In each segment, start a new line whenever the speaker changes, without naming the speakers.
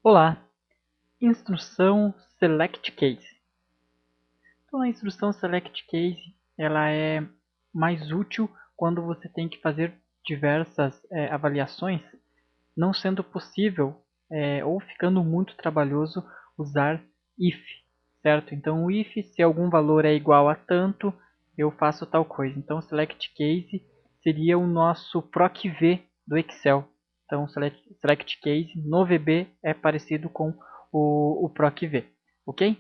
Olá, instrução Select Case. Então, a instrução Select Case ela é mais útil quando você tem que fazer diversas avaliações, não sendo possível ou ficando muito trabalhoso usar if, certo? Então, o if, se algum valor é igual a tanto, eu faço tal coisa. Então, Select Case seria o nosso PROC-V do Excel. Então, Select Case no VB é parecido com o PROC-V, ok?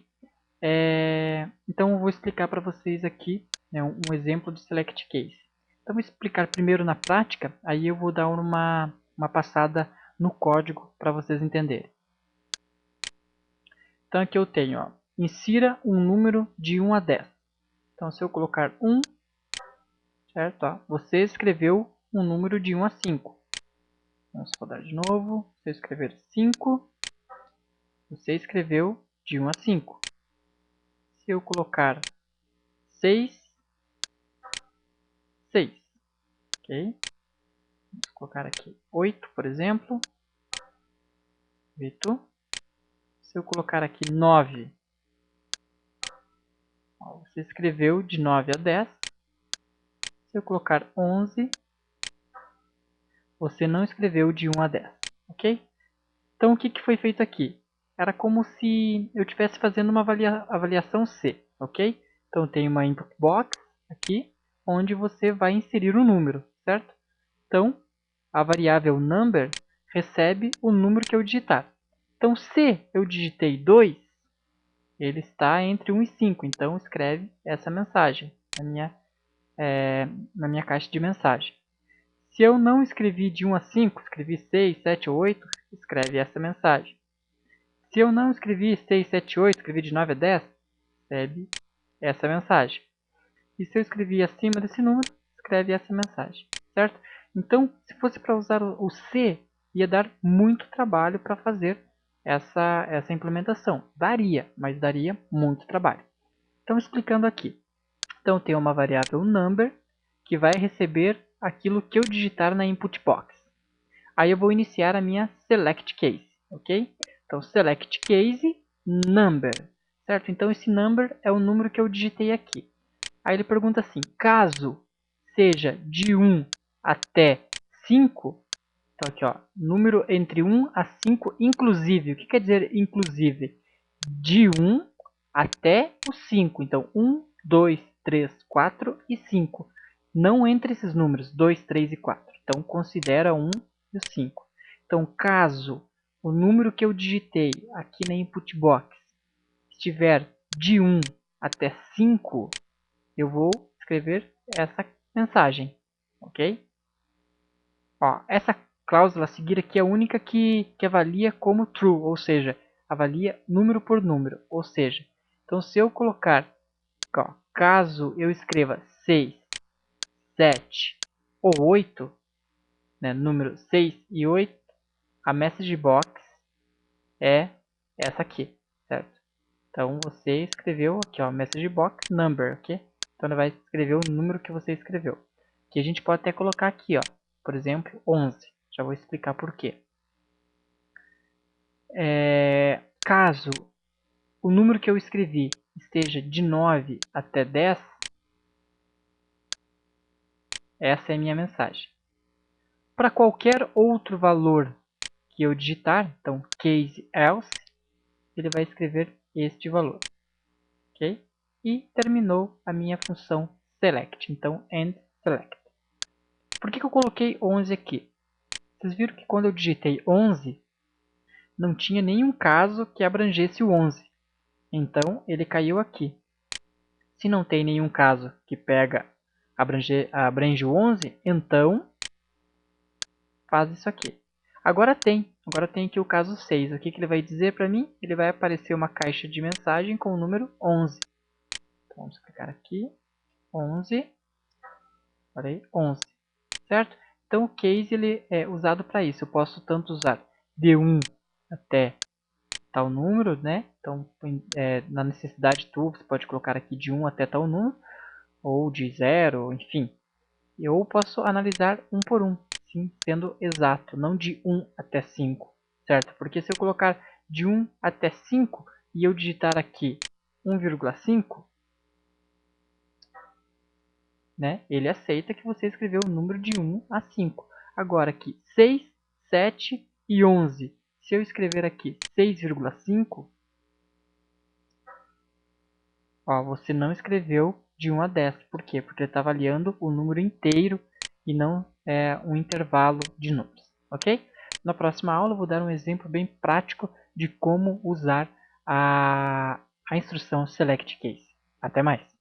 Então, eu vou explicar para vocês aqui um exemplo de Select Case. Então, vou explicar primeiro na prática, aí eu vou dar uma passada no código para vocês entenderem. Então, aqui eu tenho, ó, insira um número de 1 a 10. Então, se eu colocar 1, certo? Ó, você escreveu um número de 1 a 5. Vamos rodar de novo. Se eu escrever 5, você escreveu de 1 a 5. Se eu colocar 6, 6. Ok? Vamos colocar aqui 8, por exemplo. 8. Se eu colocar aqui 9, ó, você escreveu de 9 a 10. Se eu colocar 11, você não escreveu de 1 a 10. Ok? Então, o que foi feito aqui? Era como se eu estivesse fazendo uma avaliação C, ok? Então, tem uma input box aqui, onde você vai inserir um número, certo? Então, a variável number recebe o número que eu digitar. Então, se eu digitei 2, ele está entre 1 e 5, então escreve essa mensagem na minha caixa de mensagem. Se eu não escrevi de 1 a 5, escrevi 6, 7 ou 8, escreve essa mensagem. Se eu não escrevi 6, 7, 8, escrevi de 9 a 10, recebe essa mensagem. E se eu escrevi acima desse número, escreve essa mensagem, certo? Então, se fosse para usar o C, ia dar muito trabalho para fazer essa implementação. Daria, mas daria muito trabalho. Então, explicando aqui. Então, tem uma variável number que vai receber aquilo que eu digitar na input box. Aí eu vou iniciar a minha select case, ok? Então, select case number, certo? Então, esse number é o número que eu digitei aqui. Aí ele pergunta assim, caso seja de 1 até 5, então aqui, ó, número entre 1 a 5 inclusive. O que quer dizer inclusive? De 1 até o 5. Então, 1, 2, 3, 4 e 5. Não entre esses números, 2, 3 e 4. Então, considera 1 e o 5. Então, caso o número que eu digitei aqui na input box estiver de 1 até 5, eu vou escrever essa mensagem, ok? Ó, essa cláusula a seguir aqui é a única que avalia como true, ou seja, avalia número por número. Ou seja, então se eu colocar, ó, caso eu escreva 6, 7 ou 8, né, número 6 e 8, a message box é essa aqui, certo? Então você escreveu aqui, ó, message box number, ok? Então ele vai escrever o número que você escreveu. Que a gente pode até colocar aqui, ó, por exemplo, 11. Já vou explicar por quê. Caso o número que eu escrevi esteja de 9 até 10, essa é a minha mensagem. Para qualquer outro valor que eu digitar, então case else, ele vai escrever este valor. Ok? E terminou a minha função select, então end select. Por que eu coloquei 11 aqui? Vocês viram que quando eu digitei 11, não tinha nenhum caso que abrangesse o 11. Então, ele caiu aqui. Se não tem nenhum caso que abrange o 11, então faz isso aqui. Agora tem aqui o caso 6. O que ele vai dizer para mim? Ele vai aparecer uma caixa de mensagem com o número 11. Então, vamos clicar aqui. 11. Olha aí, 11. Certo? Então o case ele é usado para isso. Eu posso tanto usar de 1 até tal número, né? Então, na necessidade tua, você pode colocar aqui de 1 até tal número, ou de 0, enfim. Eu posso analisar um por um, sim, sendo exato, não de 1 até 5, certo? Porque se eu colocar de 1 até 5 e eu digitar aqui 1,5, né, ele aceita que você escreveu o número de 1 a 5. Agora aqui 6, 7 e 11. Se eu escrever aqui 6,5, ó, você não escreveu de 1 a 10. Por quê? Porque ele está avaliando o número inteiro e não um intervalo de números. Ok? Na próxima aula eu vou dar um exemplo bem prático de como usar a instrução Select Case. Até mais!